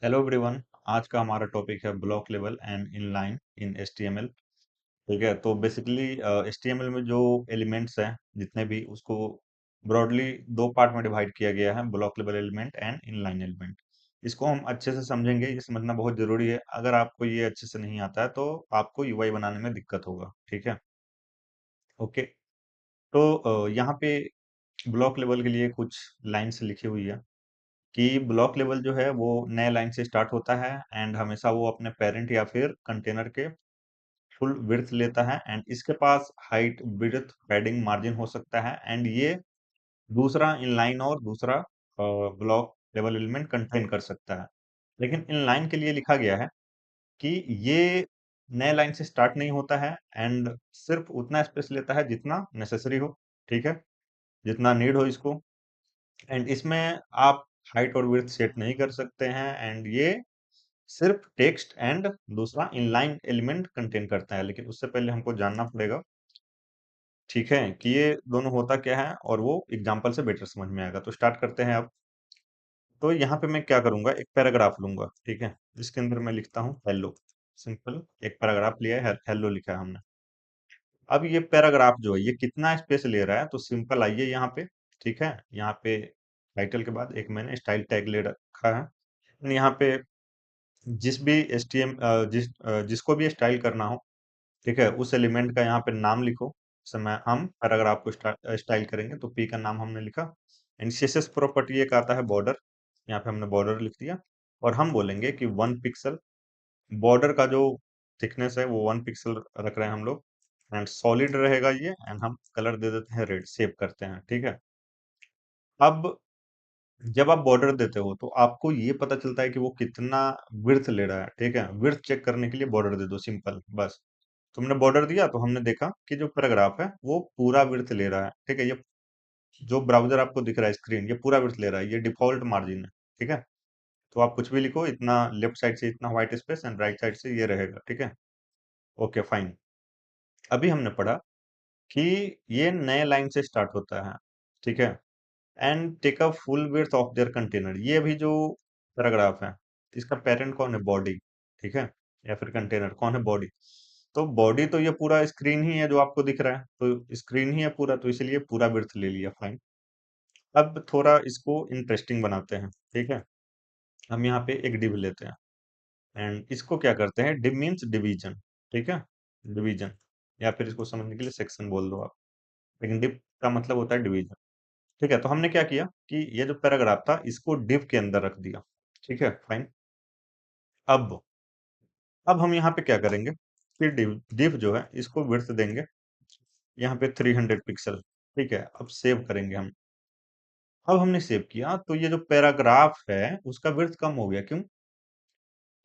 Hello everyone. आज का हमारा टॉपिक है block level and inline in HTML. ठीक है, तो बेसिकली एचटीएमएल में जो एलिमेंट्स हैं जितने भी उसको ब्रॉडली दो पार्ट में डिवाइड किया गया है, block level element and inline element. इसको हम अच्छे से समझेंगे, ये समझना बहुत जरूरी है। अगर आपको ये अच्छे से नहीं आता है तो आपको यूआई बनाने में दिक्कत होगा। ठीक है, ओके। तो यहाँ पे ब्लॉक लेवल के लिए कुछ लाइन्स लिखी हुई है कि ब्लॉक लेवल जो है वो नए लाइन से स्टार्ट होता है एंड हमेशा वो अपने पेरेंट या फिर कंटेनर के फुल विड्थ लेता है एंड इसके पास हाइट विड्थ पैडिंग मार्जिन हो सकता है एंड ये दूसरा इनलाइन और दूसरा ब्लॉक लेवल एलिमेंट कंटेन कर सकता है। लेकिन इनलाइन के लिए लिखा गया है कि ये नए लाइन से स्टार्ट नहीं होता है एंड सिर्फ उतना स्पेस लेता है जितना नेसेसरी हो। ठीक है, जितना नीड हो इसको। एंड इसमें आप हाइट और विड्थ सेट नहीं कर सकते हैं एंड ये सिर्फ टेक्स्ट एंड दूसरा इनलाइन एलिमेंट कंटेन करता है। लेकिन उससे पहले हमको जानना पड़ेगा, ठीक है, कि ये दोनों होता क्या है और वो एग्जांपल से बेटर समझ में आएगा। तो स्टार्ट करते हैं अब। तो यहाँ पे मैं क्या करूंगा, एक पैराग्राफ लूंगा। ठीक है, जिसके अंदर मैं लिखता हूँ हेलो। सिंपल एक पैराग्राफ लिया है, हेलो लिखा है हमने। अब ये पैराग्राफ जो है ये कितना स्पेस ले रहा है, तो सिंपल आइए यहाँ पे। ठीक है, यहाँ पे टाइटल के बाद एक मैंने स्टाइल टैग ले रखा है। यहाँ पे जिस भी एचटीएम जिसको भी स्टाइल करना हो, ठीक है, उस एलिमेंट का यहाँ पे नाम लिखो। समय हम पैराग्राफ को स्टाइल करेंगे तो पी का नाम हमने लिखा। एंड सीएसएस प्रॉपर्टी एक आता है बॉर्डर, यहाँ पे हमने बॉर्डर लिख दिया। और हम बोलेंगे कि 1 पिक्सल बॉर्डर का जो थिकनेस है वो 1 पिक्सल रख रहे हैं हम लोग। एंड सॉलिड रहेगा ये एंड हम कलर दे देते हैं रेड, सेव करते हैं। ठीक है, अब जब आप बॉर्डर देते हो तो आपको ये पता चलता है कि वो कितना विड्थ ले रहा है। ठीक है, विड्थ चेक करने के लिए बॉर्डर दे दो, सिंपल बस। तुमने बॉर्डर दिया तो हमने देखा कि जो पैराग्राफ है वो पूरा विड्थ ले रहा है। ठीक है, ये जो ब्राउजर आपको दिख रहा है स्क्रीन, ये पूरा विड्थ ले रहा है, ये डिफॉल्ट मार्जिन है। ठीक है, तो आप कुछ भी लिखो, इतना लेफ्ट साइड से इतना white space and right side से ये रहेगा। ठीक है, ओके फाइन। अभी हमने पढ़ा कि ये नए लाइन से स्टार्ट होता है। ठीक है, and take a full width of their container. ये भी जो पैराग्राफ है इसका पेरेंट कौन है, बॉडी। ठीक है, या फिर कंटेनर कौन है, बॉडी। तो बॉडी तो ये पूरा स्क्रीन ही है जो आपको दिख रहा है, तो स्क्रीन ही है पूरा, तो इसलिए पूरा विड्थ ले लिया, फाइन। अब थोड़ा इसको इंटरेस्टिंग बनाते हैं। ठीक है, हम यहाँ पे एक डिव लेते हैं एंड इसको क्या करते हैं, डिव मीन्स डिवीजन। ठीक है, डिवीजन या फिर इसको समझने के लिए सेक्शन बोल दो आप, लेकिन डिव का मतलब होता है डिवीजन। ठीक है, तो हमने क्या किया कि ये जो पैराग्राफ था इसको डिव के अंदर रख दिया। ठीक है, फाइन। अब हम यहाँ पे क्या करेंगे, फिर डिव जो है इसको विड्थ देंगे यहाँ पे 300 पिक्सल। ठीक है, अब सेव करेंगे हम। अब हमने सेव किया तो ये जो पैराग्राफ है उसका विड्थ कम हो गया, क्यों?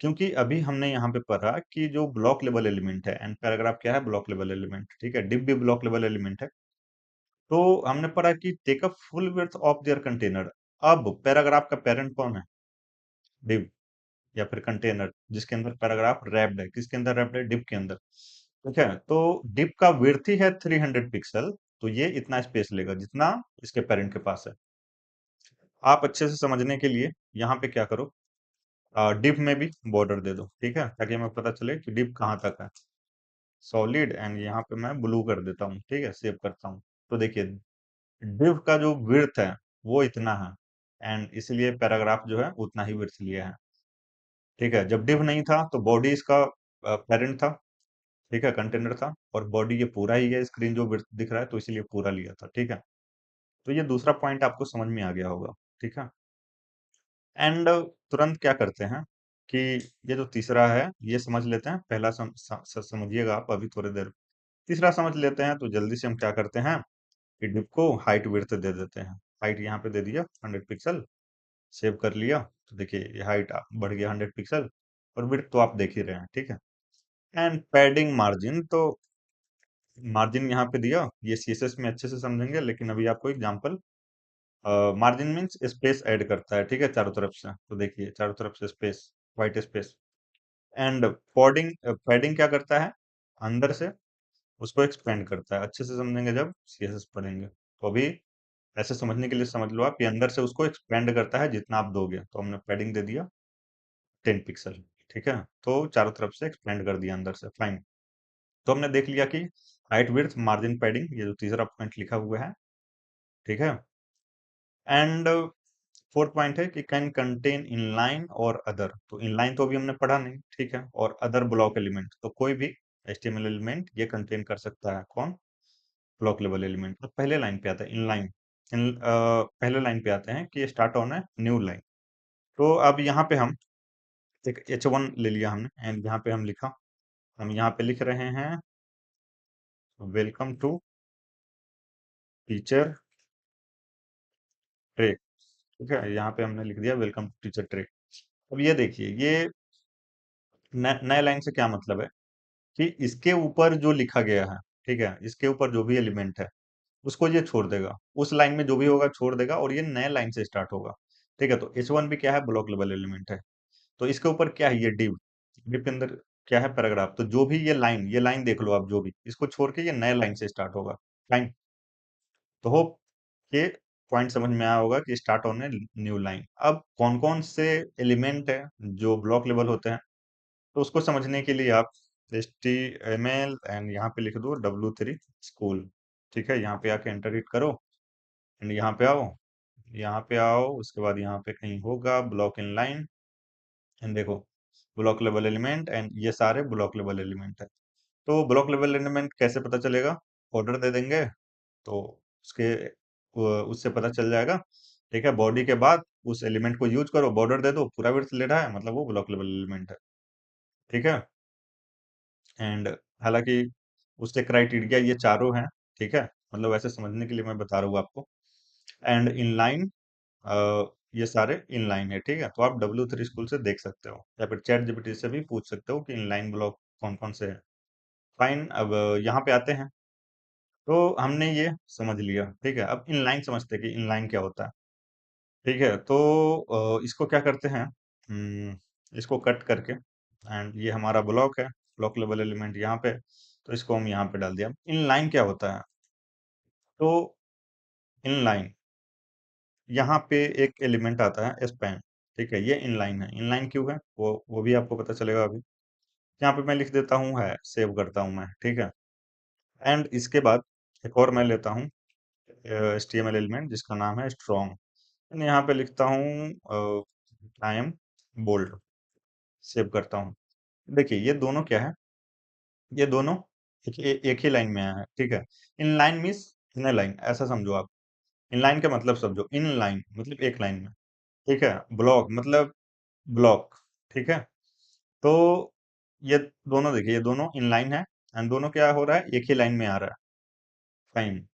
क्योंकि अभी हमने यहाँ पे पढ़ा कि जो ब्लॉक लेवल एलिमेंट है, एंड पैराग्राफ क्या है, ब्लॉक लेवल एलिमेंट। ठीक है, डिव भी ब्लॉक लेवल एलिमेंट है। तो हमने पढ़ा कि take a full width of their container. अब पैराग्राफ का पेरेंट कौन है, डिव या फिर कंटेनर, जिसके अंदर पैराग्राफ रैप्ड है। किसके अंदर रैप्ड है, डिव के अंदर। ठीक है, तो डिव का विड्थ ही है 300 पिक्सल, तो ये इतना स्पेस लेगा जितना इसके पेरेंट के पास है। आप अच्छे से समझने के लिए यहाँ पे क्या करो, डिव में भी बॉर्डर दे दो। ठीक है, ताकि हमें पता चले कि डिव कहाँ तक है। सॉलिड एंड यहाँ पे मैं ब्लू कर देता हूँ। ठीक है, सेव करता हूँ। तो देखिए डिव का जो विड्थ है वो इतना है एंड इसलिए पैराग्राफ जो है उतना ही विड्थ लिया है। ठीक है, जब डिव नहीं था तो बॉडी इसका पेरेंट था। ठीक है, कंटेनर था, और बॉडी ये पूरा ही है, स्क्रीन जो विड्थ दिख रहा है तो इसीलिए पूरा लिया था। ठीक है, तो ये दूसरा पॉइंट आपको समझ में आ गया होगा। ठीक है, एंड तुरंत क्या करते हैं कि ये जो तीसरा है ये समझ लेते हैं। पहला समझिएगा आप अभी थोड़ी देर। तीसरा समझ लेते हैं, तो जल्दी से हम क्या करते हैं कि डिव को हाइट विड्थ दे देते हैं। हाइट यहाँ पे दे दिया 100 पिक्सल, सेव कर लिया। तो देखिए ये हाइट बढ़ गया 100 पिक्सल, और विड्थ तो आप देख ही रहे हैं। ठीक है, एंड पैडिंग मार्जिन, तो मार्जिन यहाँ पे दिया, ये सीएसएस में अच्छे से समझेंगे, लेकिन अभी आपको example. Margin means space add करता है। ठीक है, चारों तरफ से, तो देखिए चारों तरफ से स्पेस, व्हाइट स्पेस। एंड पॉडिंग पैडिंग क्या करता है, अंदर से उसको एक्सपेंड करता है। अच्छे से समझेंगे जब सीएसएस पढ़ेंगे। तो अभी ऐसे समझने के लिए समझ लो आप, ये अंदर से उसको एक्सपेंड करता है जितना आप दोगे, तो हमने पैडिंग दे दिया। 10 पिक्सल। ठीक है, तो चारों तरफ से एक्सपेंड कर दिया अंदर से, फाइन। तो हमने देख लिया कि हाइट विड्थ मार्जिन पैडिंग, ये जो तीसरा पॉइंट लिखा हुआ है, ठीक है। एंड फोर्थ पॉइंट है कि कैन कंटेन इनलाइन और अदर, तो इनलाइन तो अभी हमने पढ़ा नहीं, ठीक है, और अदर ब्लॉक एलिमेंट, तो कोई भी HTML एलिमेंट ये कंटेन कर सकता है, कौन? Block level element. तो पहले लाइन पे आता है इनलाइन, पहले लाइन पे आते हैं कि स्टार्ट ऑन है न्यू लाइन। तो अब यहाँ पे हम एक H1 ले लिया हमने, एंड यहाँ पे हम लिखा, हम यहाँ पे लिख रहे हैं वेलकम टू टीचर ट्रे, ठीक है, यहाँ पे हमने लिख दिया वेलकम टू टीचर ट्रे। अब ये देखिए, ये नए लाइन से क्या मतलब है कि इसके ऊपर जो लिखा गया है, ठीक है, इसके ऊपर जो भी एलिमेंट है उसको ये छोड़ देगा, उस लाइन में जो भी होगा छोड़ देगा, और ये नए लाइन से स्टार्ट होगा। ठीक है, तो H1 भी क्या है? ब्लॉक लेवल एलिमेंट है। तो इसके ऊपर क्या है? ये डिव, डिव के अंदर क्या है? पैराग्राफ। तो जो भी ये लाइन देख लो आप, जो भी इसको छोड़ के ये नए लाइन से स्टार्ट होगा, फाइन। तो होप ये पॉइंट समझ में आया होगा कि स्टार्ट होने न्यू लाइन। अब कौन कौन से एलिमेंट है जो ब्लॉक लेवल होते हैं, तो उसको समझने के लिए आप HTML एंड यहाँ पे लिख दो W3 स्कूल। ठीक है, यहाँ पे आके एंटर हिट करो, एंड यहाँ पे आओ, यहाँ पे आओ, उसके बाद यहाँ पे कहीं होगा ब्लॉक इन लाइन, एंड देखो ब्लॉक लेवल एलिमेंट, एंड ये सारे ब्लॉक लेवल एलिमेंट है। तो ब्लॉक लेवल एलिमेंट कैसे पता चलेगा? ऑर्डर दे देंगे तो उसके उससे पता चल जाएगा। ठीक है, बॉडी के बाद उस एलिमेंट को यूज करो, बॉर्डर दे दो, पूरा विड्थ ले रहा है, मतलब वो ब्लॉक लेवल एलिमेंट है। ठीक है, एंड हालांकि उसके क्राइटेरिया ये चारों हैं, ठीक है, मतलब ऐसे समझने के लिए मैं बता रहा हूँ आपको। एंड इनलाइन, ये सारे इनलाइन है, ठीक है, तो आप W3 स्कूल से देख सकते हो, या फिर चैट जीपीटी से भी पूछ सकते हो कि इनलाइन ब्लॉक कौन कौन से है। फाइन, अब यहाँ पे आते हैं। तो हमने ये समझ लिया, ठीक है, अब इनलाइन समझते हैं कि इनलाइन क्या होता है। ठीक है, तो इसको क्या करते हैं, इसको कट करके, एंड ये हमारा ब्लॉक है, ब्लॉक लेवल एलिमेंट यहाँ पे, तो इसको हम यहाँ पे डाल दिया। इनलाइन क्या होता है? तो इनलाइन, यहाँ पे एक एलिमेंट आता है स्पैन, ठीक है, ये इनलाइन है। इनलाइन क्यों है वो भी आपको पता चलेगा अभी। यहाँ पे मैं लिख देता हूँ है, सेव करता हूँ मैं, ठीक है। एंड इसके बाद एक और मैं लेता हूँ HTML एलिमेंट जिसका नाम है स्ट्रॉन्ग, यहाँ पे लिखता हूँ आई एम बोल्ड, सेव करता हूँ। देखिए ये दोनों क्या है, ये दोनों एक ही लाइन में आया है, ठीक है। In line means in line, ऐसा समझो आप। इन लाइन का मतलब समझो, इन लाइन मतलब एक लाइन में, ठीक है, ब्लॉक मतलब ब्लॉक, ठीक है। तो ये दोनों देखिए, ये दोनों इन लाइन है, एंड दोनों क्या हो रहा है? एक ही लाइन में आ रहा है, फाइन।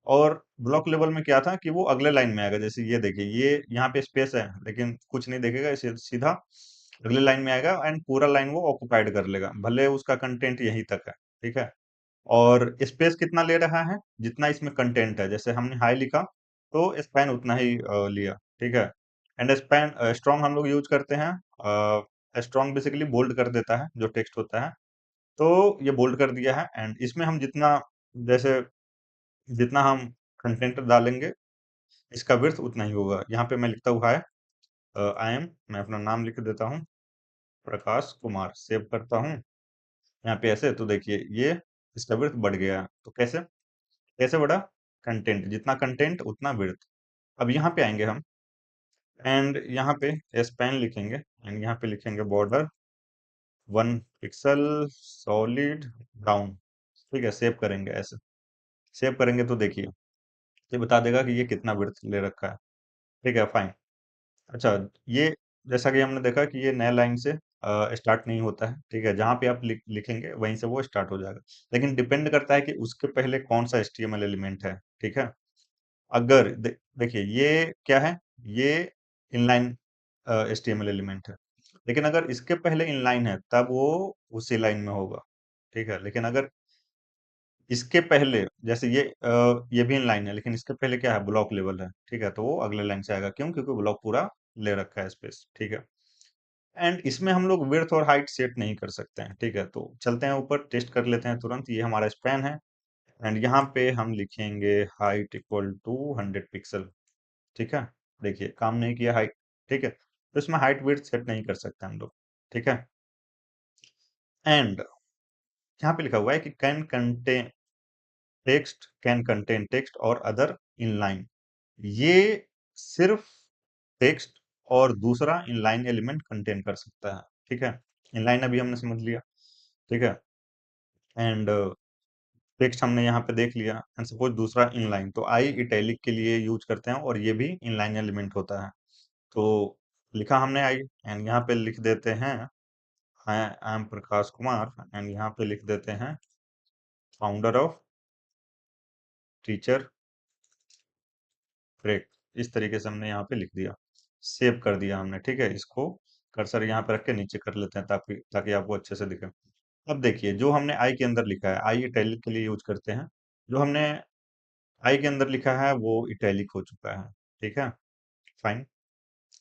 और ब्लॉक लेवल में क्या था कि वो अगले लाइन में आएगा, जैसे ये देखिए, ये यहाँ पे स्पेस है लेकिन कुछ नहीं देखेगा, इसे सीधा अगले लाइन में आएगा, एंड पूरा लाइन वो ऑक्युपाइड कर लेगा, भले उसका कंटेंट यहीं तक है, ठीक है। और स्पेस कितना ले रहा है? जितना इसमें कंटेंट है, जैसे हमने हाई लिखा तो स्पैन उतना ही लिया, ठीक है। एंड स्पैन स्ट्रॉन्ग हम लोग यूज करते हैं, स्ट्रॉन्ग बेसिकली बोल्ड कर देता है जो टेक्स्ट होता है, तो ये बोल्ड कर दिया है। एंड इसमें हम जितना, जैसे जितना हम कंटेंट डालेंगे, इसका विड्थ उतना ही होगा। यहाँ पे मैं लिखता हुआ है आई एम, मैं अपना नाम लिख देता हूँ, प्रकाश कुमार, सेव करता हूँ। यहाँ पे ऐसे, तो देखिए ये इसका विड्थ बढ़ गया है। तो कैसे? कैसे बढ़ा? कंटेंट, जितना कंटेंट उतना विड्थ। अब यहाँ पे आएंगे हम, एंड यहाँ पे स्पैन लिखेंगे, एंड यहाँ पे लिखेंगे बॉर्डर 1 पिक्सल सॉलिड डाउन, ठीक है, सेव करेंगे ऐसे। सेव करेंगे तो देखिए ये बता देगा कि ये कितना विड्थ ले रखा है, ठीक है, फाइन। अच्छा, ये जैसा कि हमने देखा कि ये नया लाइन से स्टार्ट नहीं होता है, ठीक है, जहाँ पे आप लिखेंगे वहीं से वो स्टार्ट हो जाएगा, लेकिन डिपेंड करता है कि उसके पहले कौन सा HTML एलिमेंट है, ठीक है। अगर देखिए ये क्या है, ये इनलाइन HTML एलिमेंट है, लेकिन अगर इसके पहले इनलाइन है तब वो उसी लाइन में होगा, ठीक है। लेकिन अगर इसके पहले, जैसे ये भी इनलाइन है लेकिन इसके पहले क्या है? ब्लॉक लेवल है, ठीक है, तो वो अगले लाइन से आएगा, क्यों? क्योंकि ब्लॉक पूरा ले रखा है स्पेस, ठीक है। एंड इसमें हम लोग विड्थ और हाइट सेट नहीं कर सकते हैं, ठीक है, तो चलते हैं ऊपर, टेस्ट कर लेते हैं तुरंत। ये हमारा स्पैन है, एंड यहाँ पे हम लिखेंगे हाइट इक्वल टू 100 पिक्सल, ठीक है। देखिए काम नहीं किया हाइट, ठीक है, तो इसमें हाइट विड्थ सेट नहीं कर सकते हम लोग। ठीक है। एंड यहाँ पे लिखा हुआ है कि कैन कंटेन टेक्स्ट और अदर इनलाइन। ये सिर्फ टेक्स्ट और दूसरा इनलाइन एलिमेंट कंटेन कर सकता है। ठीक है, इनलाइन अभी हमने समझ लिया। ठीक है, एंड टेक्स्ट हमने यहाँ पे देख लिया। एंड सपोज दूसरा इनलाइन, तो आई इटैलिक के लिए यूज करते हैं और ये भी इनलाइन एलिमेंट होता है। तो लिखा हमने आई, एंड यहाँ पे लिख देते हैं I am Prakash Kumar, and यहाँ पे लिख देते हैं फाउंडर ऑफ टीचर करेक्ट। इस तरीके से हमने यहाँ पे लिख दिया, सेव कर दिया हमने। ठीक है, इसको कर्सर यहाँ पे रख के नीचे कर लेते हैं ताकि ताकि आपको अच्छे से दिखे। अब देखिए, जो हमने आई के अंदर लिखा है, आई इटैलिक के लिए यूज करते हैं। जो हमने आई के अंदर लिखा है वो इटैलिक हो चुका है। ठीक है, फाइन।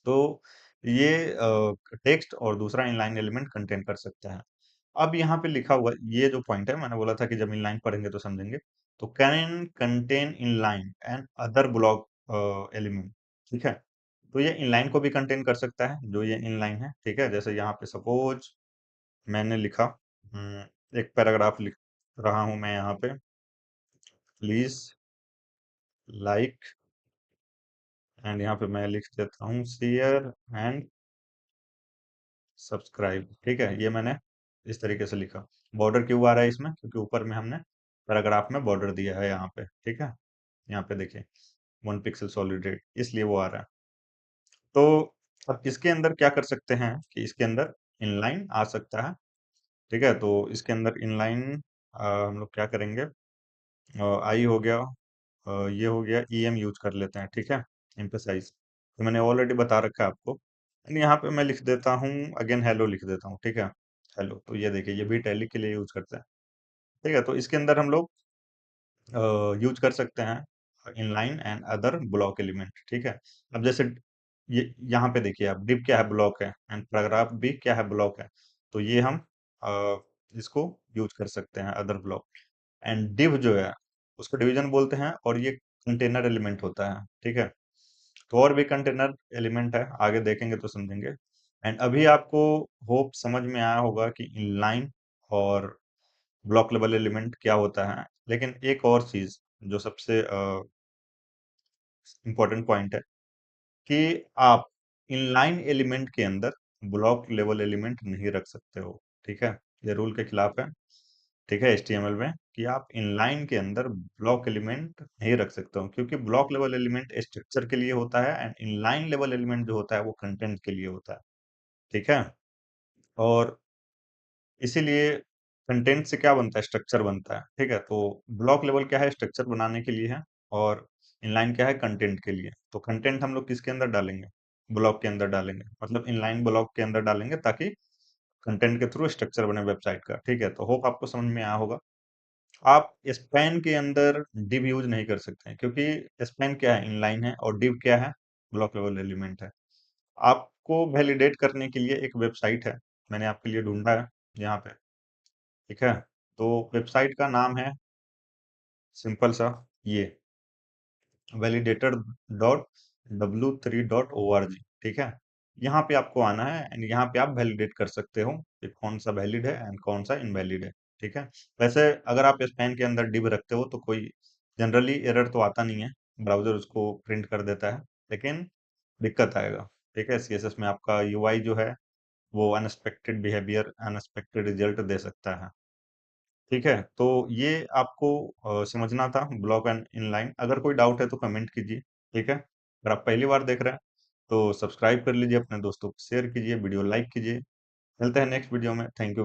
तो ये टेक्स्ट और दूसरा इनलाइन एलिमेंट कंटेन कर सकता है। अब यहाँ पे लिखा हुआ ये जो पॉइंट है, मैंने बोला था कि जब इनलाइन पढ़ेंगे तो समझेंगे। तो can contain inline and other block element. ठीक है, तो ये इनलाइन को भी कंटेन कर सकता है, जो ये इनलाइन है। ठीक है, जैसे यहाँ पे सपोज मैंने लिखा, एक पैराग्राफ लिख रहा हूं मैं यहाँ पे, प्लीज लाइक, एंड यहाँ पे मैं लिख देता हूँ शेयर एंड सब्सक्राइब। ठीक है, ये मैंने इस तरीके से लिखा। बॉर्डर क्यों आ रहा है इसमें? क्योंकि ऊपर में हमने पैराग्राफ में बॉर्डर दिया है यहाँ पे। ठीक है, यहाँ पे देखिए 1 पिक्सल सॉलिड रेड, इसलिए वो आ रहा है। तो अब इसके अंदर क्या कर सकते हैं कि इसके अंदर इनलाइन आ सकता है। ठीक है, तो इसके अंदर इनलाइन हम लोग क्या करेंगे, आई हो गया, ये हो गया, ई एम यूज कर लेते हैं। ठीक है, एम्फेसाइज तो मैंने ऑलरेडी बता रखा है आपको। एंड यहाँ पे मैं लिख देता हूँ अगेन हेलो लिख देता हूँ। ठीक है, हेलो, तो ये देखिए ये भी टैली के लिए यूज करते हैं। ठीक है, तो इसके अंदर हम लोग यूज कर सकते हैं inline and other block element. ठीक है, अब जैसे ये यहाँ पे देखिए आप, डिव क्या है, ब्लॉक है, एंड पैराग्राफ भी क्या है, ब्लॉक है। तो ये हम इसको यूज कर सकते हैं, अदर ब्लॉक। एंड div जो है उसको डिवीजन बोलते हैं, और ये कंटेनर एलिमेंट होता है। ठीक है, तो और भी कंटेनर एलिमेंट है, आगे देखेंगे तो समझेंगे। एंड अभी आपको होप समझ में आया होगा कि इनलाइन और ब्लॉक लेवल एलिमेंट क्या होता है। लेकिन एक और चीज जो सबसे इम्पोर्टेंट पॉइंट है कि आप इनलाइन एलिमेंट के अंदर ब्लॉक लेवल एलिमेंट नहीं रख सकते हो। ठीक है, ये रूल के खिलाफ है। ठीक है, एचटीएमएल में कि आप इनलाइन के अंदर ब्लॉक एलिमेंट नहीं रख सकते हो, क्योंकि ब्लॉक लेवल एलिमेंट स्ट्रक्चर के लिए होता है, एंड इनलाइन लेवल एलिमेंट जो होता है वो कंटेंट के लिए होता है। ठीक है, और इसीलिए कंटेंट से क्या बनता है, स्ट्रक्चर बनता है। ठीक है, तो ब्लॉक लेवल क्या है, स्ट्रक्चर बनाने के लिए है, और इनलाइन क्या है, कंटेंट के लिए। तो कंटेंट हम लोग किसके अंदर डालेंगे, ब्लॉक के अंदर डालेंगे, मतलब इनलाइन ब्लॉक के अंदर डालेंगे, ताकि कंटेंट के थ्रू स्ट्रक्चर बने वेबसाइट का। ठीक है, तो होप आपको समझ में आया होगा। आप स्पैन के अंदर डिव यूज नहीं कर सकते हैं, क्योंकि स्पैन क्या है, इनलाइन है, और डिव क्या है, ब्लॉक लेवल एलिमेंट है। आपको वैलिडेट करने के लिए एक वेबसाइट है, मैंने आपके लिए ढूंढा है यहाँ पे। ठीक है, तो वेबसाइट का नाम है सिंपल सा, ये वैलिडेटर डॉट w3.org। ठीक है, यहाँ पे आपको आना है, एंड यहाँ पे आप वैलिडेट कर सकते हो कि कौन सा वैलिड है एंड कौन सा इनवैलिड है। ठीक है, वैसे अगर आप स्पैन के अंदर डिव रखते हो तो कोई जनरली एरर तो आता नहीं है, ब्राउजर उसको प्रिंट कर देता है, लेकिन दिक्कत आएगा। ठीक है, सीएसएस में आपका यूआई जो है वो अनएक्सपेक्टेड बिहेवियर, अनएक्सपेक्टेड रिजल्ट दे सकता है। ठीक है, तो ये आपको समझना था ब्लॉक एंड इनलाइन। अगर कोई डाउट है तो कमेंट कीजिए। ठीक है, अगर आप पहली बार देख रहे हैं तो सब्सक्राइब कर लीजिए, अपने दोस्तों को शेयर कीजिए, वीडियो लाइक कीजिए। मिलते हैं नेक्स्ट वीडियो में। Thank you.